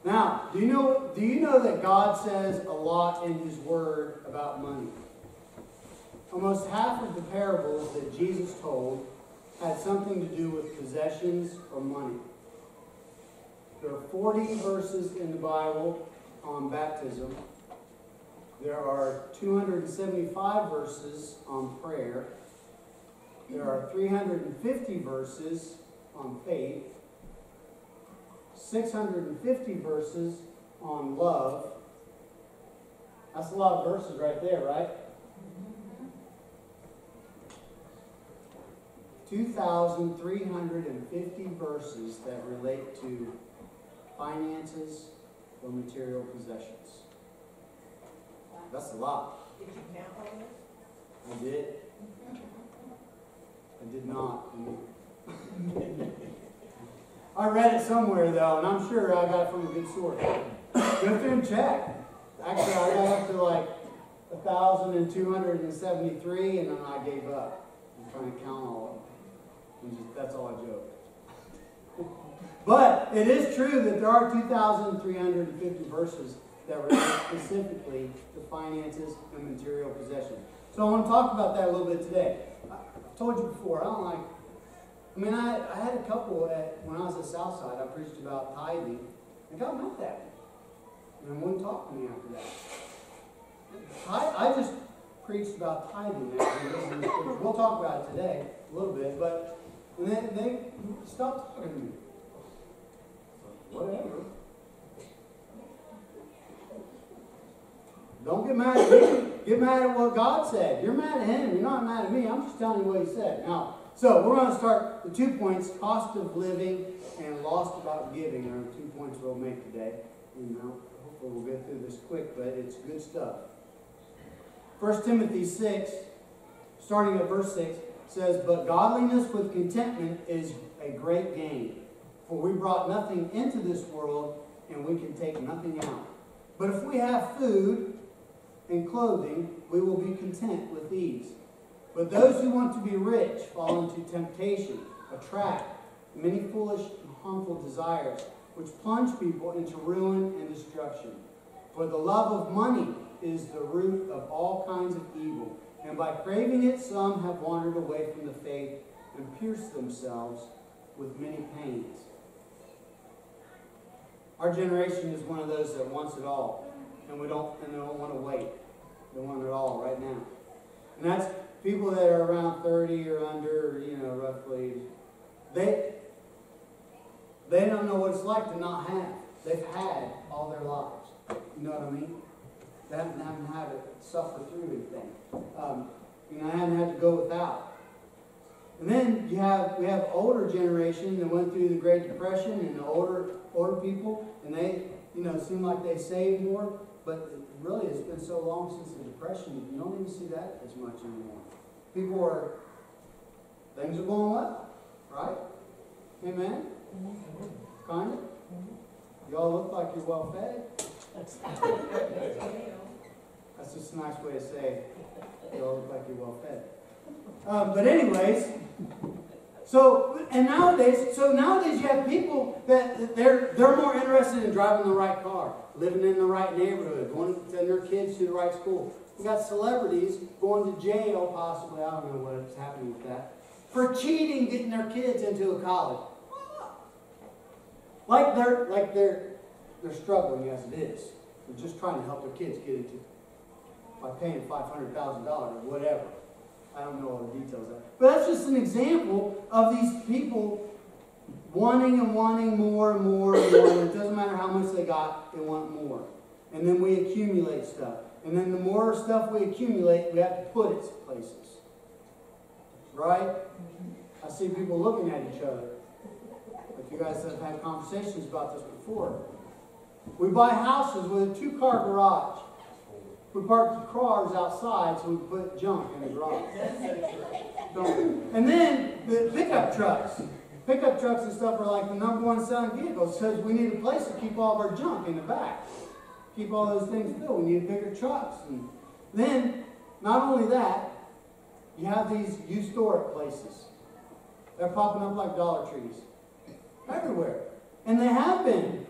Now, do you know that God says a lot in His Word about money? Almost half of the parables that Jesus told had something to do with possessions or money. There are 40 verses in the Bible on baptism. There are 275 verses on prayer. There are 350 verses on faith. 650 verses on love. That's a lot of verses right there, right? 2,350 verses that relate to finances or material possessions. That's a lot. Did you count all this? I did. I did not. I read it somewhere, though, and I'm sure I got it from a good source. Go through and check. Actually, I got up to like 1,273, and then I gave up. I'm trying to count all of them. That's all I joke. But it is true that there are 2,350 verses that relate specifically to finances and material possessions. So I want to talk about that a little bit today. I've told you before, I had a couple when I was at Southside, I preached about tithing, and God meant that. And wouldn't talk to me after that. I just preached about tithing. We'll talk about it today a little bit, but and then they stopped talking to me. Whatever. Don't get mad at me. Get mad at what God said. You're mad at Him. You're not mad at me. I'm just telling you what He said. Now, so we're going to start the 2 points: cost of living and lost about giving are 2 points we'll make today. Hopefully we'll get through this quick, but it's good stuff. 1 Timothy 6, starting at verse 6, says, "But godliness with contentment is a great gain. For we brought nothing into this world, and we can take nothing out. But if we have food and clothing, we will be content with these. But those who want to be rich fall into temptation, a trap, many foolish and harmful desires, which plunge people into ruin and destruction. For the love of money is the root of all kinds of evil, and by craving it some have wandered away from the faith and pierced themselves with many pains." Our generation is one of those that wants it all, and they don't want to wait. They want it all right now. And that's people that are around 30 or under, roughly. They don't know what it's like to not have. They've had all their lives. You know what I mean? They haven't had to suffer through anything. I haven't had to go without. And then we have older generation that went through the Great Depression, and the older people, and they seem like they saved more, but really it's been so long since the Depression, you don't even see that as much anymore. Things are going well, right? Amen? Kind of? Y'all look like you're well fed. That's just a nice way to say y'all look like you're well fed. But anyways, nowadays you have people that they're more interested in driving the right car, living in the right neighborhood, going to send their kids to the right school. We got celebrities going to jail, possibly. I don't know what's happening with that, for cheating, getting their kids into a college. Like they're struggling as it is. They're just trying to help their kids get into by paying $500,000 or whatever. I don't know all the details of that. But that's just an example of these people wanting and wanting more and more and more. And it doesn't matter how much they got, they want more. And then we accumulate stuff. And then the more stuff we accumulate, we have to put it places. Right? I see people looking at each other. Like you guys have had conversations about this before. We buy houses with a 2-car garage. We park the cars outside so we put junk in the garage. And then the pickup trucks. Pickup trucks and stuff are like the #1 selling vehicles because we need a place to keep all of our junk in the back. Keep all those things filled. We need bigger trucks. And then, not only that, you have these euphoric places. They're popping up like Dollar Trees. Everywhere. And they have been.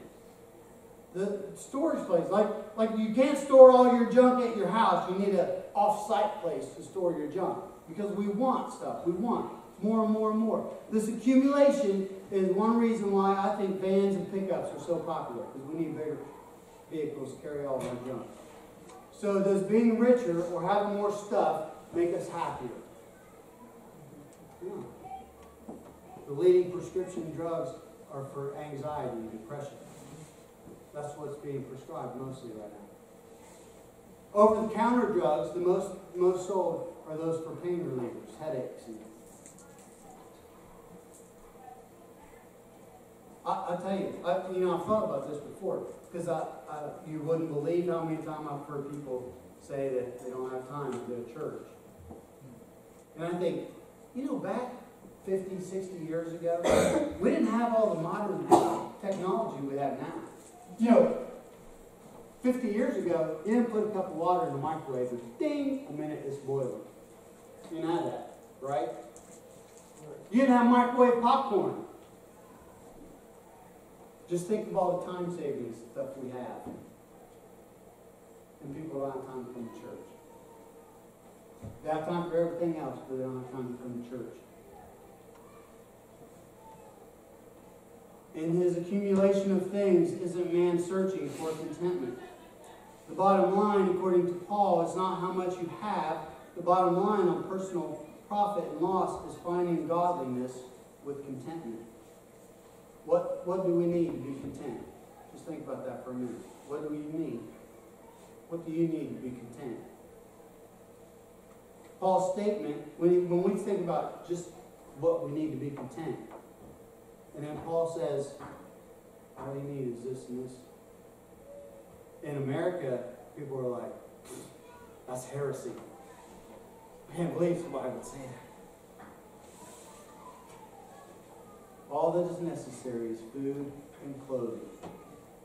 The storage place, like you can't store all your junk at your house. You need an off-site place to store your junk because we want stuff. We want more and more and more. This accumulation is one reason why I think vans and pickups are so popular, because we need bigger vehicles to carry all of our junk. So does being richer or having more stuff make us happier? Yeah. The leading prescription drugs are for anxiety and depression. That's what's being prescribed mostly right now. Over-the-counter drugs, the most sold are those for pain relievers, headaches. And I tell you, I've thought about this before, because you wouldn't believe how many times I've heard people say that they don't have time to go to church. And I think, back 50, 60 years ago, we didn't have all the modern technology we have now. 50 years ago, you didn't put a cup of water in the microwave and ding, a minute it's boiling. You didn't have that, right? You didn't have microwave popcorn. Just think of all the time savings stuff we have. And people don't have time to come to church. They have time for everything else, but they don't have time to come to church. In his accumulation of things, isn't man searching for contentment? The bottom line, according to Paul, is not how much you have. The bottom line on personal profit and loss is finding godliness with contentment. What do we need to be content? Just think about that for a minute. What do you need? What do you need to be content? Paul's statement, when we think about just what we need to be content, and then Paul says, all you need is this and this. In America, people are like, that's heresy. I can't believe somebody would say that. All that is necessary is food and clothing.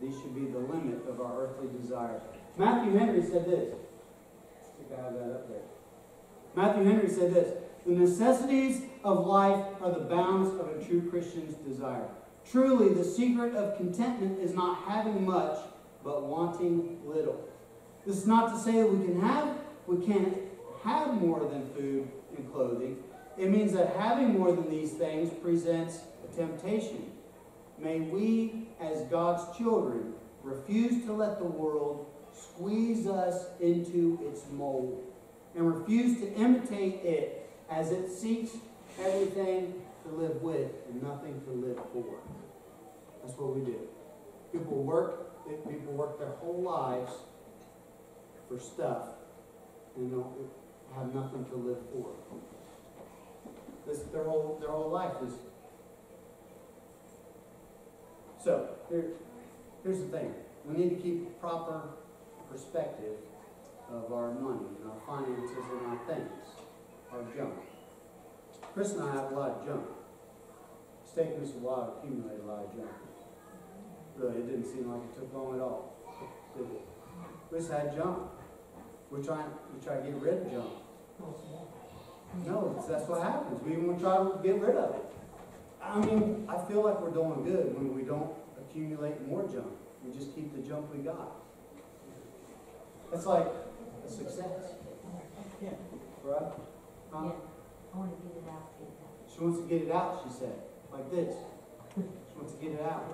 These should be the limit of our earthly desires. Matthew Henry said this. I think I have that up there. Matthew Henry said this. The necessities of life are the bounds of a true Christian's desire. Truly, the secret of contentment is not having much, but wanting little. This is not to say that we can't have more than food and clothing. It means that having more than these things presents a temptation. May we, as God's children, refuse to let the world squeeze us into its mold and refuse to imitate it as it seeks everything to live with and nothing to live for. That's what we do. People work their whole lives for stuff and don't have nothing to live for. Their whole life is. So here's the thing. We need to keep a proper perspective of our money and our finances and our things, our junk. Chris and I have a lot of junk. It's taken us a while to accumulate a lot of junk. Really, it didn't seem like it took long at all, did it? We just had junk. We try to get rid of junk. No, that's what happens. We even try to get rid of it. I mean, I feel like we're doing good when we don't accumulate more junk. We just keep the junk we got. That's like a success. Yeah. Right? Huh? Yeah. I want to get it out. She wants to get it out, she said. Like this. She wants to get it out.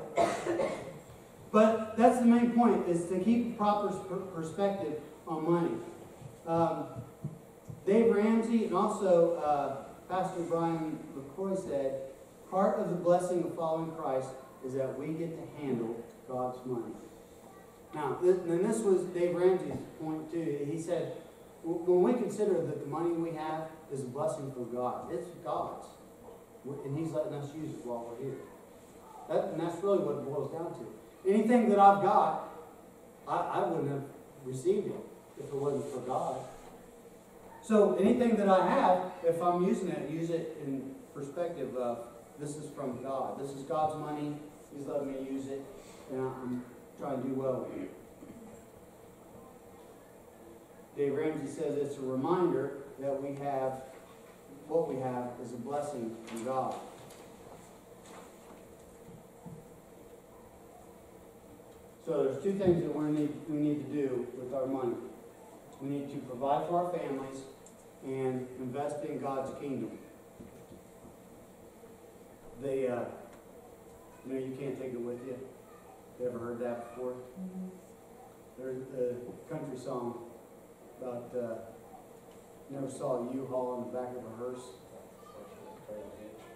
But that's the main point, is to keep a proper perspective on money. Dave Ramsey and also Pastor Brian LaCroix said, part of the blessing of following Christ is that we get to handle God's money. Now, and this was Dave Ramsey's point too. He said, when we consider that the money we have is a blessing from God, it's God's. And He's letting us use it while we're here. And that's really what it boils down to. Anything that I've got, I wouldn't have received it if it wasn't for God. So anything that I have, if I'm using it, use it in perspective of this is from God. This is God's money. He's letting me use it, and I'm trying to do well with it. Dave Ramsey says it's a reminder that what we have is a blessing from God. So there's two things that we need to do with our money. We need to provide for our families and invest in God's kingdom. You can't take it with you. You ever heard that before? Mm-hmm. There's a country song about never saw a U-Haul in the back of a hearse.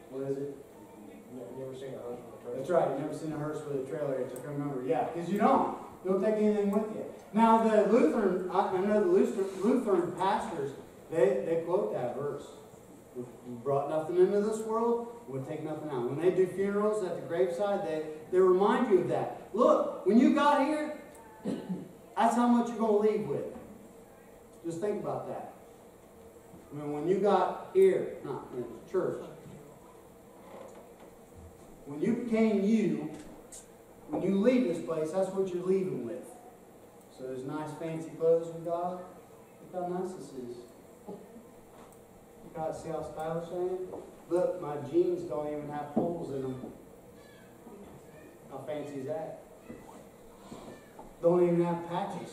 What is it? Never seen a hearse with a trailer. That's right, you never seen a hearse with a trailer. I can remember. Yeah, because you don't take anything with you. Now the Lutheran, I know the Lutheran pastors, they quote that verse. We brought nothing into this world, we'll take nothing out. When they do funerals at the graveside, they remind you of that. Look, when you got here, that's how much you're going to leave with. Just think about that. I mean, when you got here, not in the church, when you became you, when you leave this place, that's what you're leaving with. So there's nice fancy clothes we got. Look how nice this is. God, see how stylish I am? Look, my jeans don't even have holes in them. How fancy is that? Don't even have patches.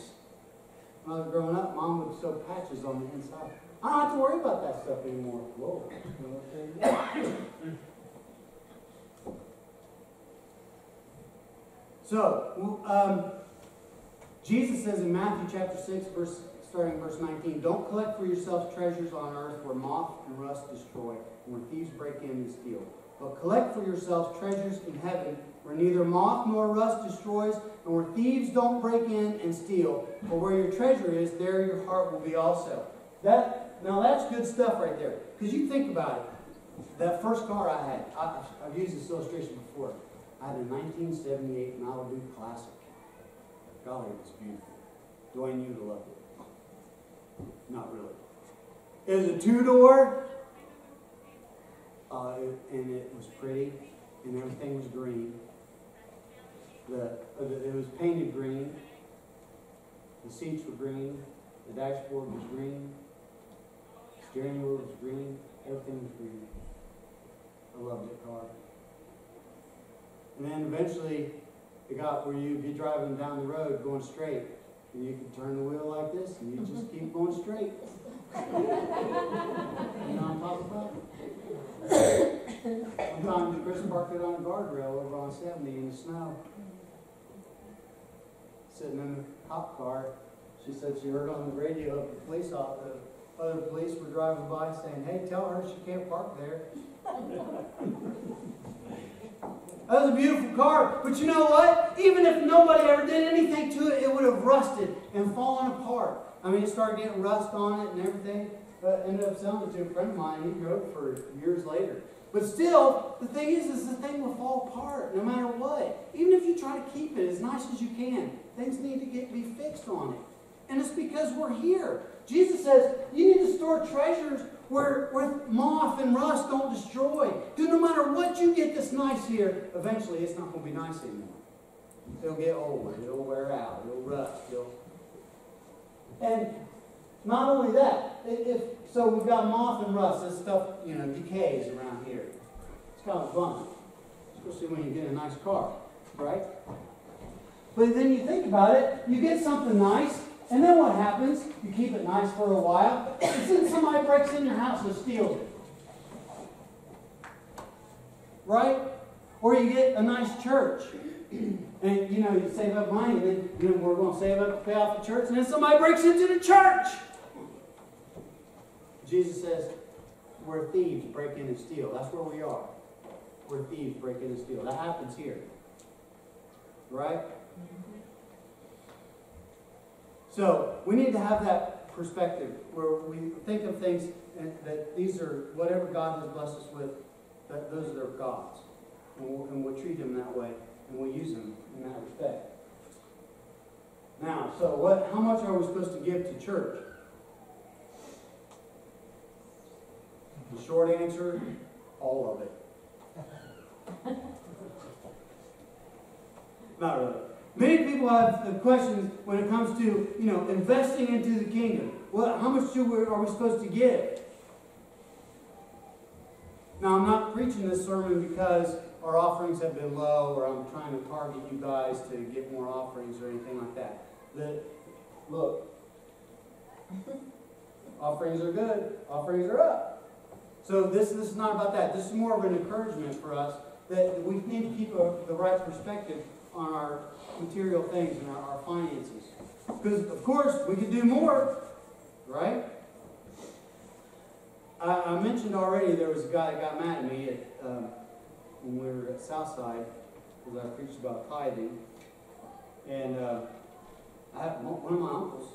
When I was growing up, Mom would sew patches on the inside. I don't have to worry about that stuff anymore. Whoa. So, Jesus says in Matthew chapter 6, starting verse 19, don't collect for yourselves treasures on earth where moth and rust destroy, and where thieves break in and steal. But collect for yourselves treasures in heaven where neither moth nor rust destroys, and where thieves don't break in and steal. For where your treasure is, there your heart will be also. Now that's good stuff right there. Because you think about it. That first car I had, I've used this illustration before. I had a 1978 Malibu Classic. Golly, it was beautiful. Dwayne, you'd love it. Not really. It was a two-door, and it was pretty, and everything was green. It was painted green. The seats were green. The dashboard was green. The steering wheel was green. Everything was green. I loved that car. And then eventually, it got where you'd be driving down the road going straight, and you could turn the wheel like this, and you just keep going straight. You know what I'm talking about? Sometimes Chris parked it on a guardrail over on 70 in the snow. Sitting in the cop car, she said she heard on the radio of the other police were driving by saying, hey, tell her she can't park there. That was a beautiful car, but you know what? Even if nobody ever did anything to it, it would have rusted and fallen apart. I mean, it started getting rust on it and everything. But ended up selling it to a friend of mine. He drove it for years later. But still, the thing is the thing will fall apart no matter what. Even if you try to keep it as nice as you can, things need to be fixed on it. And it's because we're here. Jesus says you need to store treasures where moth and rust don't destroy. Because no matter what you get that's nice here, eventually it's not going to be nice anymore. It'll get old. It'll wear out. It'll rust. And not only that, so we've got moth and rust. This stuff, decays around here. It's kind of fun, especially when you get a nice car, right? But then you think about it, you get something nice, and then what happens? You keep it nice for a while, and then somebody breaks in your house and steals it. Right? Or you get a nice church, and you save up money, and then we're going to save up to pay off the church, and then somebody breaks into the church. Jesus says, where thieves break in and steal. That's where we are. Where thieves break in and steal. That happens here. Right? So, we need to have that perspective where we think of things that these are, whatever God has blessed us with, that those are their gods. And we'll treat them that way, and we'll use them in that respect. Now, so how much are we supposed to give to church? The short answer, all of it. Not really. Many people have questions when it comes to, investing into the kingdom. Well, how much are we supposed to give? Now, I'm not preaching this sermon because our offerings have been low, or I'm trying to target you guys to get more offerings or anything like that. Look, offerings are good. Offerings are up. So this is not about that. This is more of an encouragement for us that we need to keep the right perspective on our material things and our finances. Because, of course, we could do more, right? I mentioned already there was a guy that got mad at me when we were at Southside because I preached about tithing. And I had one of my uncles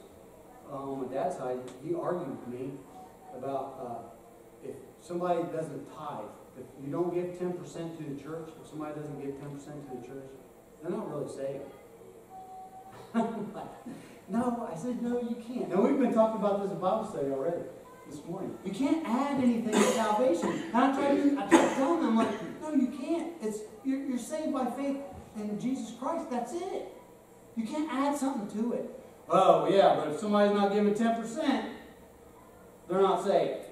on my dad's side, he argued with me about if somebody doesn't tithe, if you don't give 10% to the church, if somebody doesn't give 10% to the church, they're not really saved. No, I said, no, you can't. Now, we've been talking about this in Bible study already this morning. You can't add anything to salvation. And I tried telling them, I'm like, no, you can't. You're saved by faith in Jesus Christ. That's it. You can't add something to it. Oh, yeah, but if somebody's not giving 10%, they're not saved.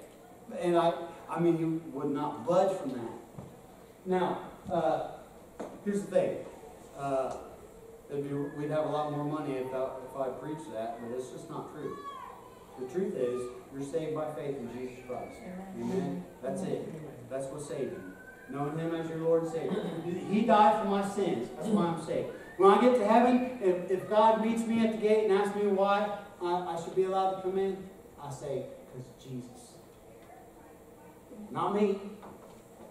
And I mean, you would not budge from that. Now, here's the thing. We'd have a lot more money if I preached that, but it's just not true. The truth is, you're saved by faith in Jesus Christ. Amen? That's it. That's what saved you. Knowing Him as your Lord and Savior. He died for my sins. That's why I'm saved. When I get to heaven, if God meets me at the gate and asks me why I should be allowed to come in, I say, because Jesus. Not me.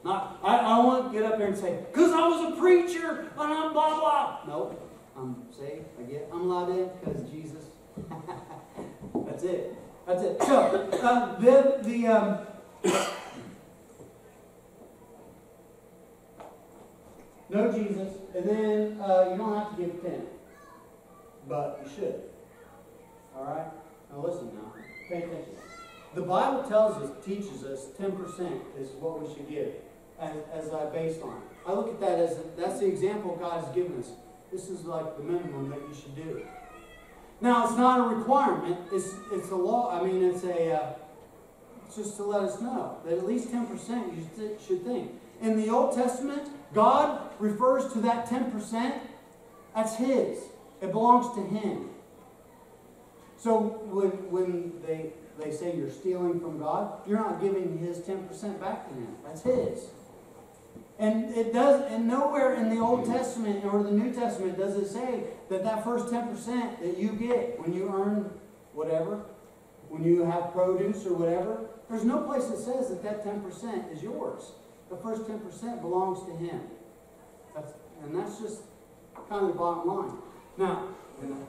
I won't get up there and say, because I was a preacher and I'm blah blah. Nope. I'm saved. I'm allowed in because Jesus. That's it. That's it. So know Jesus, and then you don't have to give 10, but you should. All right. Now listen. Now, pay attention. The Bible teaches us 10% is what we should give, as I based on. I look at that as that's the example God has given us. This is like the minimum that you should do. Now, it's not a requirement. It's a law. I mean, it's just to let us know that at least 10% you should think. In the Old Testament, God refers to that 10%. That's His. It belongs to Him. So when they say you're stealing from God, you're not giving His 10% back to Him. That's His. And nowhere in the Old Testament or the New Testament does it say that first 10% that you get when you earn whatever, when you have produce or whatever, there's no place that says that 10% is yours. The first 10% belongs to Him. That's just kind of the bottom line. Now,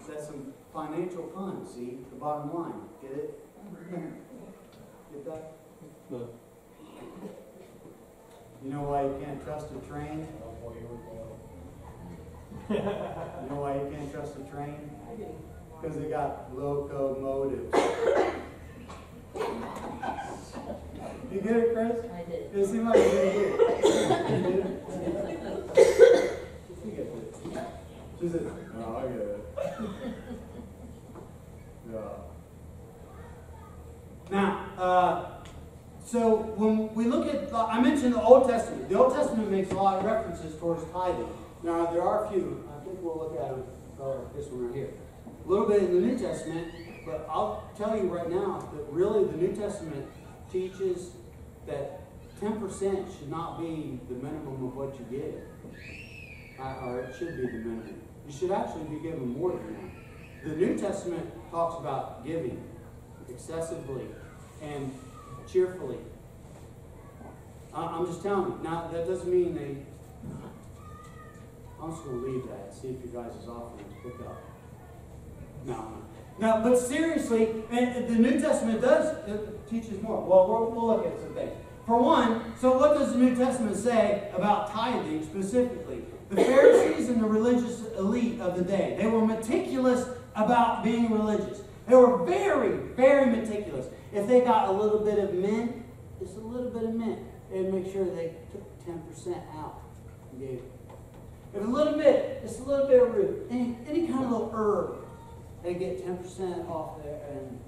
that's some financial fun, see? The bottom line. Get it? Get that? No. You know why you can't trust a train? You know why you can't trust a train? Because they got locomotives. You get it, Chris? I did. It seemed like you didn't get it. You did it? You get it. She said, no, I get it. Yeah. Now, so when we look at, I mentioned the Old Testament. The Old Testament makes a lot of references towards tithing. Now, there are a few. I think we'll look at them. This one right here. A little bit in the New Testament, but I'll tell you right now that really the New Testament teaches that 10% should not be the minimum of what you give. Or it should be the minimum. You should actually be given more than that. The New Testament talks about giving excessively and cheerfully. I'm just telling you. Now, that doesn't mean I'm just going to leave that and see if you guys' offerings pick up. No, but seriously, and the New Testament teaches more. Well, we'll look at some things. For one, so what does the New Testament say about tithing specifically? The Pharisees and the religious elite of the day, they were meticulous about being religious. They were very, very meticulous. If they got a little bit of mint, just a little bit of mint, they'd make sure they took 10% out and gave it. If a little bit, just a little bit of root, any kind of little herb, they get 10% off there, and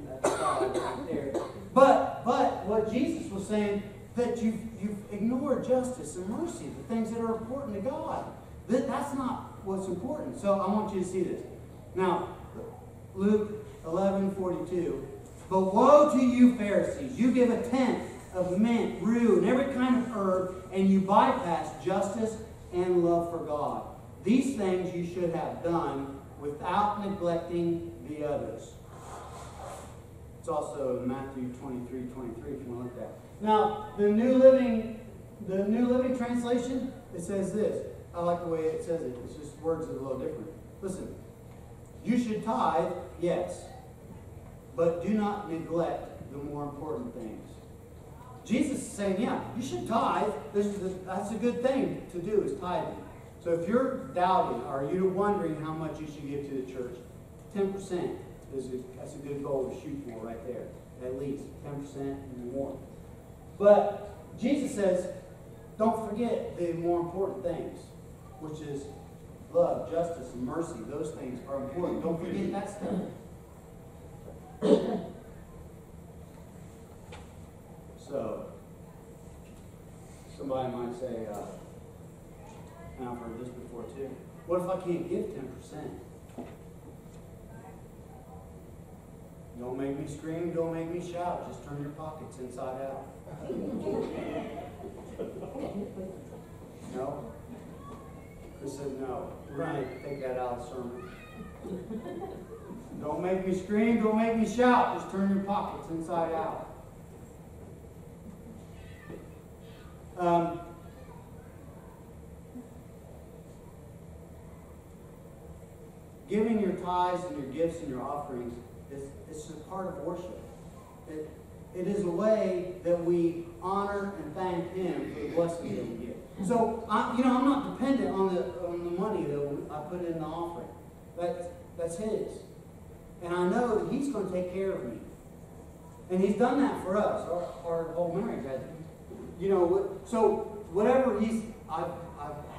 that's right there. But what Jesus was saying, that you've ignored justice and mercy, the things that are important to God. That's not what's important. So I want you to see this. Now, Luke 11:42. But woe to you Pharisees! You give a tenth of mint, rue, and every kind of herb, and you bypass justice and love for God. These things you should have done without neglecting the others. It's also in Matthew 23:23 if you want to look at that. Now, the New Living Translation, it says this. I like the way it says it. It's just words that are a little different. Listen. You should tithe, yes, but do not neglect the more important things. Jesus is saying, yeah, you should tithe. That's a good thing to do, is tithing. So if you're doubting, or you're wondering how much you should give to the church, 10% that's a good goal to shoot for right there. At least 10% and more. But Jesus says, don't forget the more important things, which is love, justice, and mercy. Those things are important. Don't forget that stuff. So, somebody might say, and I've heard this before too, what if I can't give 10%? Don't make me scream, don't make me shout. Just turn your pockets inside out. No? Chris said no. We're going to take that out of the sermon. Don't make me scream, don't make me shout. Just turn your pockets inside out. Giving your tithes and your gifts and your offerings it's a part of worship. It is a way that we honor and thank Him for the blessings that we get. So, I'm not dependent on the money that I put in the offering. That's His. And I know that He's going to take care of me. And He's done that for us, our whole marriage. So whatever I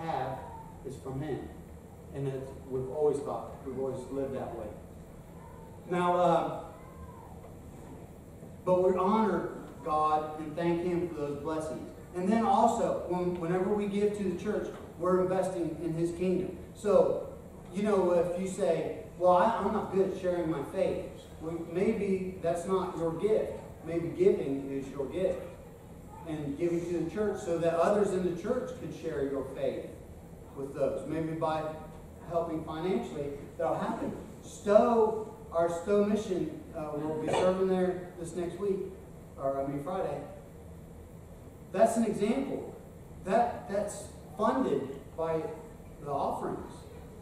have is from Him. And we've always thought, we've always lived that way. Now, but we honor God and thank Him for those blessings. And then also, whenever we give to the church, we're investing in His kingdom. So, if you say, well, I'm not good at sharing my faith, well, maybe that's not your gift. Maybe giving is your gift. And giving to the church so that others in the church could share your faith with those. Maybe by helping financially, that'll happen. Our Stowe mission will be serving there this next week, Friday. That's an example. That's funded by the offerings.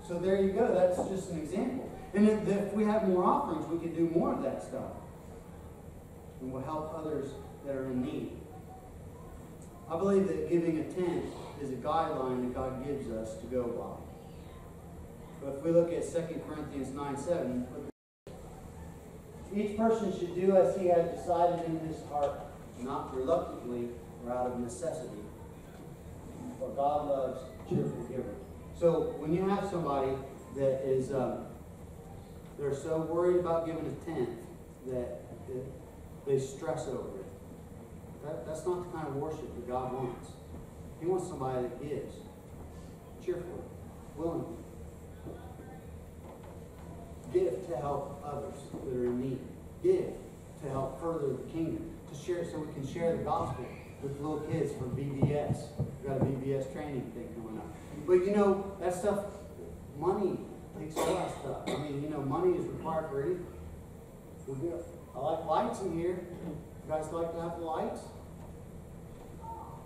So there you go. That's just an example. And if we have more offerings, we can do more of that stuff. And we'll help others that are in need. I believe that giving a tenth is a guideline that God gives us to go by. But if we look at 2 Corinthians 9:7, each person should do as he has decided in his heart, not reluctantly or out of necessity. For God loves cheerful givers. So when you have somebody that is, they're so worried about giving a tenth that they stress over it. That's not the kind of worship that God wants. He wants somebody that gives cheerfully, willingly. Give to help others that are in need. Give to help further the kingdom. To share so we can share the gospel with little kids for VBS. We've got a VBS training thing coming up. But that stuff, money takes a lot of stuff. Money is required for anything. I like lights in here. You guys like to have the lights?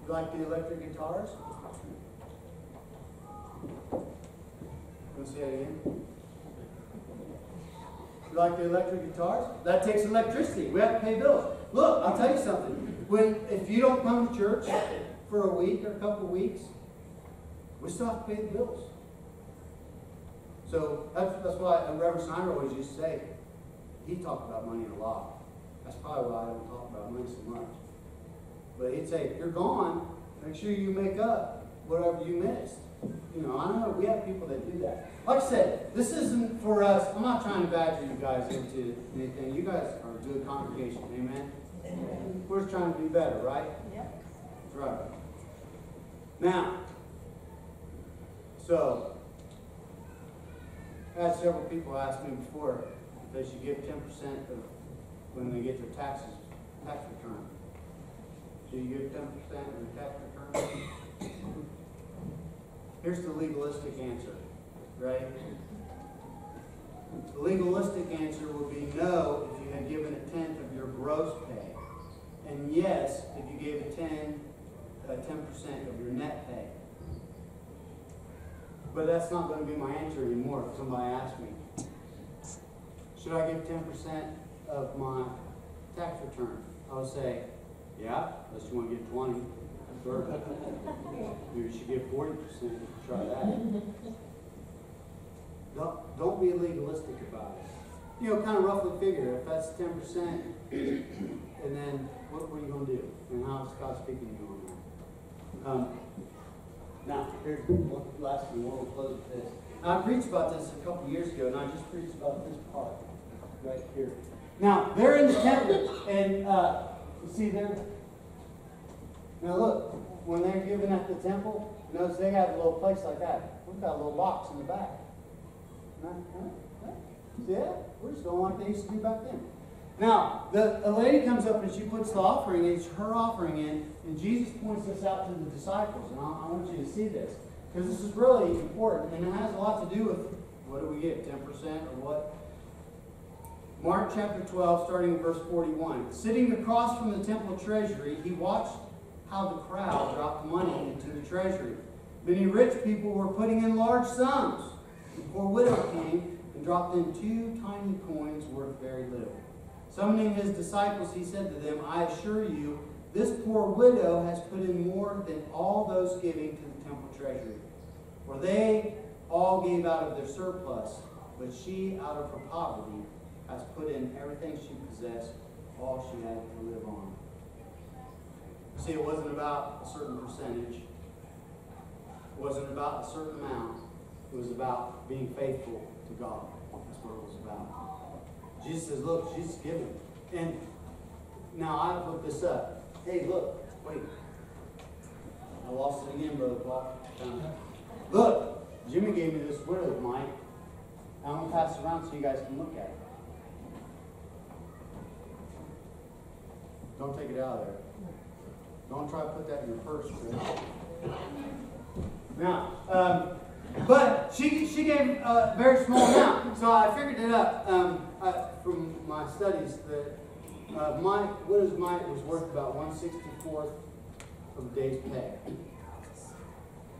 You like the electric guitars? Want to say that again? You like the electric guitars? That takes electricity. We have to pay bills. Look, I'll tell you something. If you don't come to church for a week or a couple of weeks, we still have to pay the bills. So that's why Reverend Snyder always used to say, he talked about money a lot. That's probably why I don't talk about money so much. But he'd say, if you're gone, make sure you make up whatever you missed. I know we have people that do that. Like I said, this isn't for us. I'm not trying to badger you guys into anything. You guys are a good congregation. Amen? We're just trying to do better, right? Yep. right. Now, so, I had several people ask me before if they should give 10% of when they get their tax return. Should you give 10% of the tax return? Here's the legalistic answer, right? The legalistic answer would be no if you had given a tenth of your gross pay, and yes if you gave a 10% of your net pay. But that's not going to be my answer anymore if somebody asks me. Should I give 10% of my tax return? I would say, yeah, unless you want to give 20. Or you should give 40%. Try that. Don't be legalistic about it. You know, kind of roughly figure if that's 10%, and then what are you going to do? And how is God speaking to you on that? Now, here's one last thing. We'll close with this. I preached about this a couple years ago, and I just preached about this part right here. Now, they're in the temple, and you see there. Now look, when they're giving at the temple, notice they have a little place like that. We've got a little box in the back. See that? We're just going like they used to do back then. Now, a lady comes up and she puts the offering in, it's her offering in, and Jesus points this out to the disciples. And I want you to see this, because this is really important, and it has a lot to do with, what do we get, 10% or what? Mark chapter 12, starting in verse 41. Sitting across from the temple treasury, he watched how the crowd dropped money into the treasury. Many rich people were putting in large sums. The poor widow came and dropped in 2 tiny coins worth very little. Summoning his disciples, he said to them, I assure you, this poor widow has put in more than all those giving to the temple treasury. For they all gave out of their surplus, but she, out of her poverty, has put in everything she possessed, all she had to live on. See, it wasn't about a certain percentage. It wasn't about a certain amount. It was about being faithful to God. That's what it was about. Jesus says, look, she's giving. And now I looked this up. Hey, look, wait. I lost it again, Brother Paul. Look, Jimmy gave me this widow's mite. I'm going to pass it around so you guys can look at it. Don't take it out of there. Don't try to put that in your purse, Chris. Now, but she gave a very small amount. So I figured it up from my studies that my widow's mite was worth about 1/64 of a day's pay.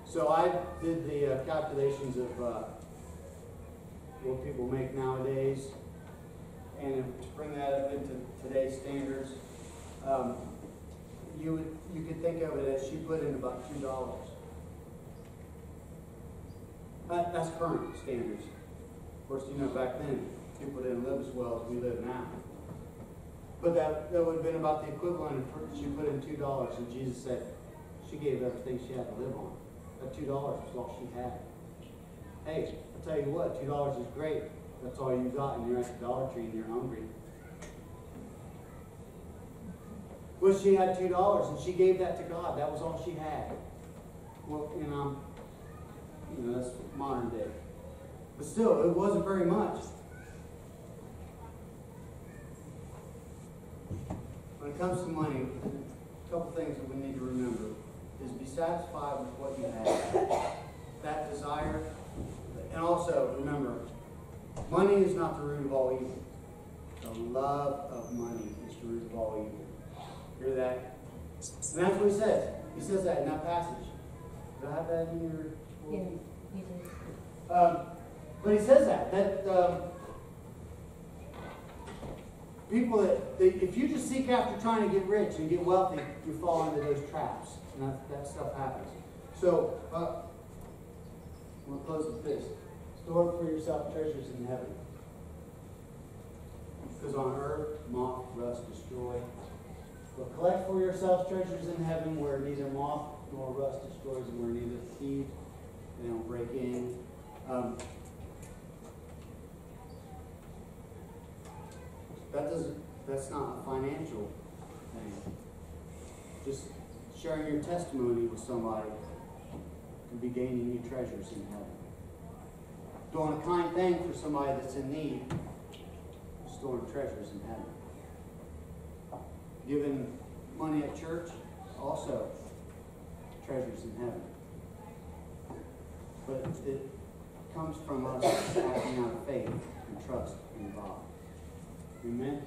So I did the calculations of what people make nowadays, and to bring that up into today's standards, you could think of it as she put in about $2. That's current standards. Of course, you know, back then people didn't live as well as we live now. But that would have been about the equivalent of she put in $2, and Jesus said she gave everything she had to live on. That $2 was all she had. Hey, I'll tell you what, $2 is great. That's all you got, and you're at the Dollar Tree and you're hungry. Well, she had $2, and she gave that to God. That was all she had. Well, you know, that's modern day. But still, it wasn't very much. When it comes to money, a couple things that we need to remember is be satisfied with what you have. That desire. And also, remember, money is not the root of all evil. The love of money is the root of all evil. Hear that? And that's what he says. He says that in that passage. Do I have that in your... Yeah, he did. But he says that people that if you just seek after trying to get rich and get wealthy, you fall into those traps, and that stuff happens. So I'm going to close with this: store up for yourself treasures in heaven, because on earth moth, rust, destroy. But collect for yourselves treasures in heaven, where neither moth nor rust destroys, and where neither thief they don't break in. That's not a financial thing. Just Sharing your testimony with somebody can be gaining you treasures in heaven. Doing a kind thing for somebody that's in need, storing treasures in heaven. Giving money at church, also treasures in heaven. But it comes from us acting out of faith and trust in God. Amen?